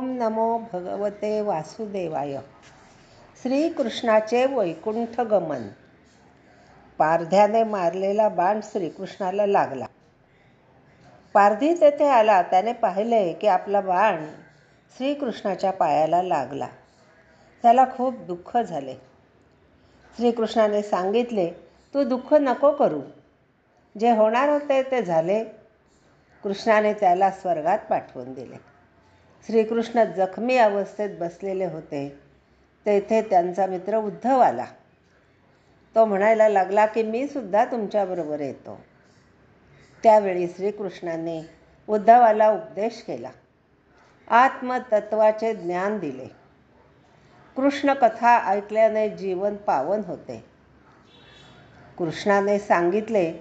ओम नमो भगवते वासुदेवाय. श्रीकृष्णाचे वैकुंठ गमन. पारध्याने मारलेला बाण श्रीकृष्णाला लागला. पारधी तेथे आला. त्याने पाहिले की आपला बाण श्रीकृष्णाच्या पायाला लागला. त्याला खूप दुःख झाले. श्रीकृष्णाने सांगितले, तू दुःख नको करू. जे होणार होते ते झाले. कृष्णाने त्याला स्वर्गात पाठवून दिले. श्रीकृष्ण जखमी अवस्थेत बसलेले होते. तेथे त्यांचा मित्र उद्धव आला. तो म्हणायला लागला की मी सुद्धा तुमच्याबरोबर येतो. त्यावेळी श्रीकृष्णाने उद्धवाला उपदेश केला. आत्मतत्वाचे ज्ञान दिले. कृष्ण कथा ऐकल्याने जीवन पावन होते. कृष्णाने सांगितले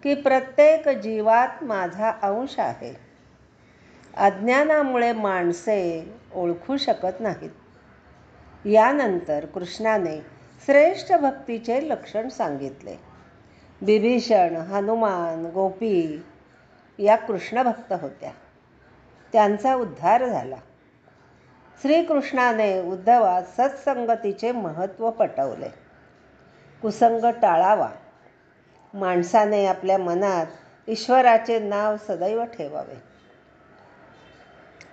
की प्रत्येक जीवात माझा अंश आहे. अज्ञानामुळे माणसे ओळखू शकत नाहीत. यानंतर कृष्णाने श्रेष्ठ भक्तीचे लक्षण सांगितले. बिभीषण, हनुमान, गोपी या कृष्ण भक्त होत्या. त्यांचा उद्धार झाला. श्रीकृष्णाने उद्धवास सत्संगतीचे महत्त्व पटवले. कुसंग टाळावा. माणसाने आपल्या मनात ईश्वराचे नाव सदैव ठेवावे.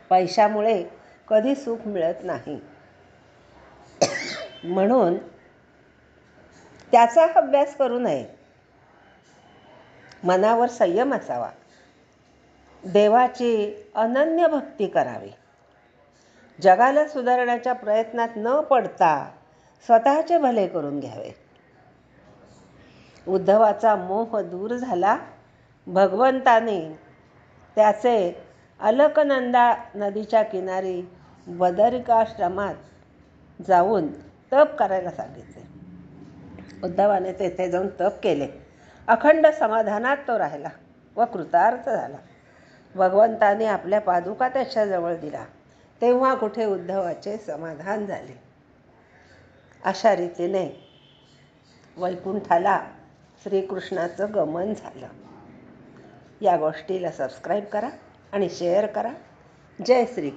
पैशामुळे कधी सुख मिळत नाही, म्हणून त्याचा अभ्यास करू नये. मनावर संयम असावा. देवाची अनन्य भक्ती करावी. जगाला सुधारण्याच्या प्रयत्नात न पडता स्वतःचे भले करून घ्यावे. उद्धवाचा मोह दूर झाला. भगवंताने त्याचे अलकनंदा नदीच्या किनारी बदरिकाश्रमात जाऊन तप करायला सांगितले. उद्धवाने तेथे जाऊन तप केले. अखंड समाधानात तो राहिला व कृतार्थ झाला. भगवंताने आपल्या पादुका त्याच्याजवळ दिला. तेव्हा कुठे उद्धवाचे समाधान झाले. अशा रीतीने वैकुंठाला श्रीकृष्णाचं गमन झालं. या गोष्टीला सबस्क्राईब करा आणि शेअर करा. जय श्री